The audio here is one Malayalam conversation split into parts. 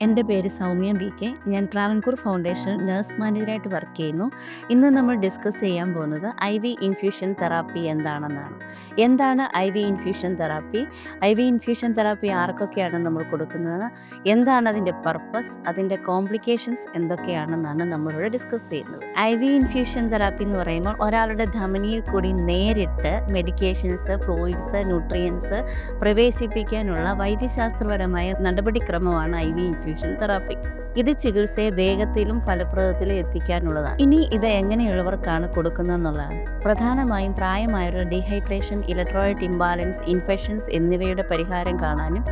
എൻ്റെ പേര് സൗമ്യ ബി കെ. ഞാൻ ട്രാവൻകൂർ ഫൗണ്ടേഷനിൽ നഴ്സ് മാനേജറായിട്ട് വർക്ക് ചെയ്യുന്നു. ഇന്ന് നമ്മൾ ഡിസ്കസ് ചെയ്യാൻ പോകുന്നത് IV ഇൻഫ്യൂഷൻ തെറാപ്പി എന്താണെന്നാണ്. എന്താണ് IV infusion therapy? IV infusion therapy ആർക്കൊക്കെയാണ് നമ്മൾ കൊടുക്കുന്നത്? എന്താണ് അതിൻ്റെ പർപ്പസ്? അതിൻ്റെ കോംപ്ലിക്കേഷൻസ് എന്തൊക്കെയാണെന്നാണ് നമ്മളിവിടെ ഡിസ്കസ് ചെയ്യുന്നത്. IV ഇൻഫ്യൂഷൻ തെറാപ്പി എന്ന് പറയുമ്പോൾ ഒരാളുടെ ധമനിയിൽ കൂടി നേരിട്ട് മെഡിക്കേഷൻസ്, ഫ്ലൂയിഡ്സ്, ന്യൂട്രിയൻസ് പ്രവേശിപ്പിക്കാനുള്ള വൈദ്യശാസ്ത്രപരമായ നടപടിക്രമമാണ് IV ഇൻഫ്യൂഷൻ തെറാപ്പി. ഇത് ചികിത്സയെ വേഗത്തിലും ഫലപ്രദത്തിലും എത്തിക്കാനുള്ളതാണ്. ഇനി ഇത് എങ്ങനെയുള്ളവർക്കാണ് കൊടുക്കുന്നതെന്നുള്ളതാണ്. പ്രധാനമായും പ്രായമായവരുടെ ഡീഹൈഡ്രേഷൻ, ഇലക്ട്രോലൈറ്റ് ഇംബാലൻസ്, ഇൻഫെക്ഷൻസ് എന്നിവയുടെ പരിഹാരം കാണാനും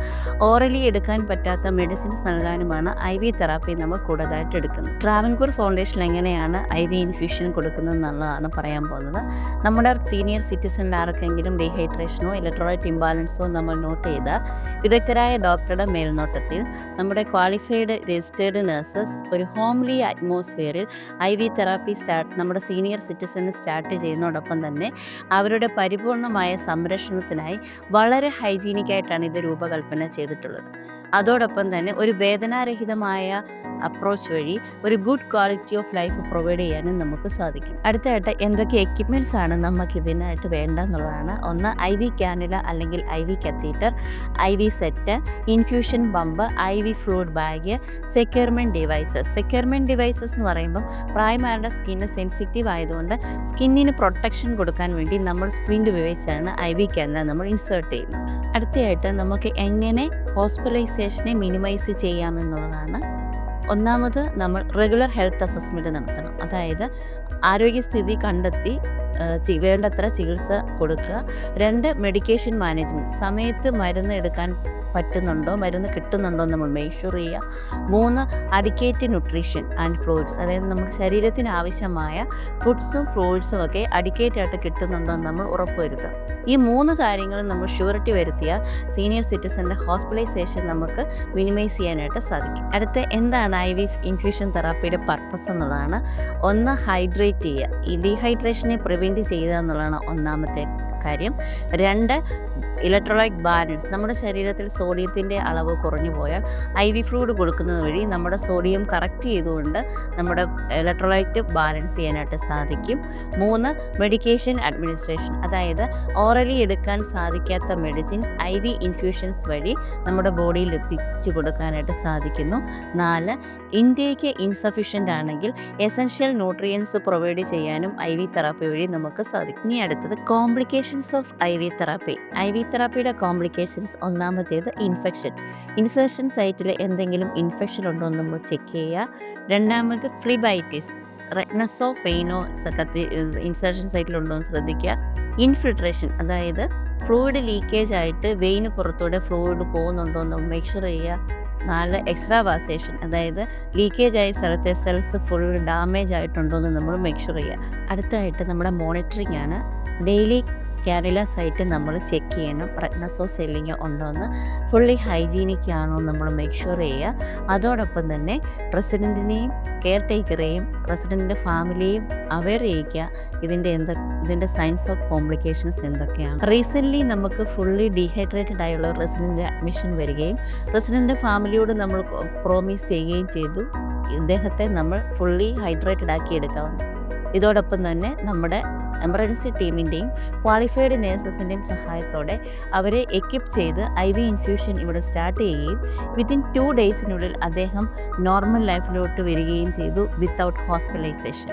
ഓറലി എടുക്കാൻ പറ്റാത്ത മെഡിസിൻസ് നൽകാനുമാണ് IV തെറാപ്പി നമ്മൾ കൂടുതലായിട്ട് എടുക്കുന്നത്. ട്രാവൻകൂർ ഫൗണ്ടേഷനിൽ എങ്ങനെയാണ് IV ഇൻഫ്യൂഷൻ കൊടുക്കുന്നത് എന്നുള്ളതാണ് പറയാൻ പോകുന്നത്. നമ്മുടെ സീനിയർ സിറ്റിസണിൽ ആർക്കെങ്കിലും ഡീഹൈഡ്രേഷനോ ഇലക്ട്രോലൈറ്റ് ഇംബാലൻസോ നമ്മൾ നോട്ട് ചെയ്താൽ വിദഗ്ധരായ ഡോക്ടറുടെ മേൽനോട്ടത്തിൽ നമ്മുടെ ക്വാളിഫൈഡ് രജിസ്റ്റേർഡ് നഴ്സസ് ഒരു ഹോംലി അറ്റ്മോസ്ഫിയറിൽ IV തെറാപ്പി നമ്മുടെ സീനിയർ സിറ്റിസന് സ്റ്റാർട്ട് ചെയ്യുന്നതോടൊപ്പം തന്നെ അവരുടെ പരിപൂർണമായ സംരക്ഷണത്തിനായി വളരെ ഹൈജീനിക്കായിട്ടാണ് ഇത് രൂപകൽപ്പന ചെയ്തിട്ടുള്ളത്. അതോടൊപ്പം തന്നെ ഒരു വേദനാരഹിതമായ അപ്രോച്ച് വഴി ഒരു good quality of life provide ചെയ്യാനും നമുക്ക് സാധിക്കും. അടുത്തായിട്ട് എന്തൊക്കെ എക്യുപ്മെൻറ്റ്സ് ആണ് നമുക്ക് ഇതിനായിട്ട് വേണ്ടെന്നുള്ളതാണ്. ഒന്ന് IV കാനുല അല്ലെങ്കിൽ IV catheter, IV set, infusion pump, IV fluid bag, securement devices. Securement devices എന്ന് പറയുമ്പോൾ പ്രായമാരുടെ സ്കിന്ന് സെൻസിറ്റീവ് ആയതുകൊണ്ട് സ്കിന്നിന് പ്രൊട്ടക്ഷൻ കൊടുക്കാൻ വേണ്ടി നമ്മൾ സ്പ്രിൻ്റ് ഉപയോഗിച്ചാണ് IV കാനുല നമ്മൾ ഇൻസേർട്ട് ചെയ്യുന്നത്. അടുത്തയായിട്ട് നമുക്ക് എങ്ങനെ ഹോസ്പിറ്റലൈസേഷനെ മിനിമൈസ് ചെയ്യാമെന്നുള്ളതാണ്. ഒന്നാമത് നമ്മൾ റെഗുലർ ഹെൽത്ത് അസസ്മെൻറ്റ് നടത്തണം. അതായത് ആരോഗ്യസ്ഥിതി കണ്ടെത്തി വേണ്ടത്ര ചികിത്സ കൊടുക്കുക. 2, മെഡിക്കേഷൻ മാനേജ്മെൻറ്റ്. സമയത്ത് മരുന്ന് എടുക്കാൻ പറ്റുന്നുണ്ടോ, മരുന്ന് കിട്ടുന്നുണ്ടോ എന്ന് നമ്മൾ മേക്ക് ചെയ്യുക. 3, അഡിക്കേറ്റ് ന്യൂട്രീഷൻ ആൻഡ് ഫ്ലൂയിഡ്സ്. അതായത് നമ്മുടെ ശരീരത്തിന് ആവശ്യമായ ഫുഡ്സും ഫ്ലൂയിഡ്സും ഒക്കെ അഡിക്കേറ്റ് ആയിട്ട് കിട്ടുന്നുണ്ടോ എന്ന് നമ്മൾ ഉറപ്പുവരുത്തുക. ഈ 3 കാര്യങ്ങളും നമ്മൾ ഷ്യൂരിറ്റി വരുത്തിയാൽ സീനിയർ സിറ്റിസൻ്റെ ഹോസ്പിറ്റലൈസേഷൻ നമുക്ക് മിനിമൈസ് ചെയ്യാനായിട്ട് സാധിക്കും. അടുത്ത എന്താണ് IV ഇൻഫ്യൂഷൻ തെറാപ്പിയുടെ പർപ്പസ് എന്നുള്ളതാണ്. 1, ഹൈഡ്രേറ്റ് ചെയ്യുക. ഈ ഡീഹൈഡ്രേഷനെ പ്രിവെൻറ്റ് ചെയ്യുക എന്നുള്ളതാണ് ഒന്നാമത്തെ കാര്യം. 2, ഇലക്ട്രോലൈറ്റ് ബാലൻസ്. നമ്മുടെ ശരീരത്തിൽ സോഡിയത്തിൻ്റെ അളവ് കുറഞ്ഞു പോയാൽ IV ഫ്ലൂയിഡ് കൊടുക്കുന്നത് വഴി നമ്മുടെ സോഡിയം കറക്റ്റ് ചെയ്തുകൊണ്ട് നമ്മുടെ ഇലക്ട്രോലൈറ്റ് ബാലൻസ് ചെയ്യാനായിട്ട് സാധിക്കും. 3, മെഡിക്കേഷൻ അഡ്മിനിസ്ട്രേഷൻ. അതായത് ഓറലി എടുക്കാൻ സാധിക്കാത്ത മെഡിസിൻസ് IV ഇൻഫ്യൂഷൻസ് വഴി നമ്മുടെ ബോഡിയിൽ എത്തിച്ചു കൊടുക്കാനായിട്ട് സാധിക്കുന്നു. 4, ഇൻടേക്ക് ഇൻസഫിഷ്യൻ്റ് ആണെങ്കിൽ എസൻഷ്യൽ ന്യൂട്രിയൻസ് പ്രൊവൈഡ് ചെയ്യാനും IV തെറാപ്പി വഴി നമുക്ക് സാധിക്കും. ഇനി അടുത്തത് complications of IV therapy. IV തെറാപ്പിയുടെ കോംപ്ലിക്കേഷൻസ്. ഒന്നാമത്തേത് ഇൻഫെക്ഷൻ. ഇൻസേർഷൻ സൈറ്റിൽ എന്തെങ്കിലും ഇൻഫെക്ഷൻ ഉണ്ടോ എന്ന് നമ്മൾ ചെക്ക് ചെയ്യുക. 2, ഫ്ലിബൈറ്റിസ്, റെഡ്നെസ്സോ പെയിനോ ഇൻസേർഷൻ സൈറ്റിലുണ്ടോ എന്ന് ശ്രദ്ധിക്കുക. ഇൻഫിൽട്രേഷൻ, അതായത് ഫ്ലൂയിഡ് ലീക്കേജ് ആയിട്ട് വെയിന് പുറത്തൂടെ ഫ്ലൂയിഡ് പോകുന്നുണ്ടോ എന്ന് മേക്ക് ചെയ്യുക. 4, എക്സ്ട്രാവാസേഷൻ, അതായത് ലീക്കേജ് ആയ സ്ഥലത്തെ സെൽസ് ഫുൾ ഡാമേജ് ആയിട്ടുണ്ടോ എന്ന് നമ്മൾ മേക്ക് ചെയ്യുക. അടുത്തായിട്ട് നമ്മുടെ മോണിറ്ററിംഗ് ആണ്. ഡെയിലി കാനുല സൈറ്റ് നമ്മൾ ചെക്ക് ചെയ്യണം. റെഡ്നെസ്സോ സെല്ലിങ്ങോ ഉണ്ടോ എന്ന്, ഫുള്ളി ഹൈജീനിക് ആണോ എന്ന് നമ്മൾ മേക്ക് ചെയ്യുക. അതോടൊപ്പം തന്നെ റെസിഡൻറ്റിനെയും കെയർ ടേക്കറെയും റെസിഡൻറ്റിൻ്റെ ഫാമിലിയെയും അവെയർ ചെയ്യിക്കുക ഇതിൻ്റെ സൈൻസ് ഓഫ് കോംപ്ലിക്കേഷൻസ് എന്തൊക്കെയാണ്. റീസെൻ്റ്ലി നമുക്ക് ഫുള്ളി ഡീഹൈഡ്രേറ്റഡ് ആയുള്ള റെസിഡൻറ്റ് അഡ്മിഷൻ വരികയും റെസിഡൻറ്റ് ഫാമിലിയോട് നമ്മൾ പ്രോമിസ് ചെയ്യുകയും ചെയ്തു ഇദ്ദേഹത്തെ നമ്മൾ ഫുള്ളി ഹൈഡ്രേറ്റഡ് ആക്കി എടുക്കാവുന്നു. ഇതോടൊപ്പം തന്നെ നമ്മുടെ എമർജൻസി ടീമിൻ്റെയും ക്വാളിഫൈഡ് നേഴ്സസിൻ്റെയും സഹായത്തോടെ അവരെ എക്വിപ്പ് ചെയ്ത് IV ഇൻഫ്യൂഷൻ ഇവിടെ സ്റ്റാർട്ട് ചെയ്യുകയും വിത്തിൻ 2 ഡേയ്സിനുള്ളിൽ അദ്ദേഹം നോർമൽ ലൈഫിലോട്ട് വരികയും ചെയ്തു വിത്തൗട്ട് ഹോസ്പിറ്റലൈസേഷൻ.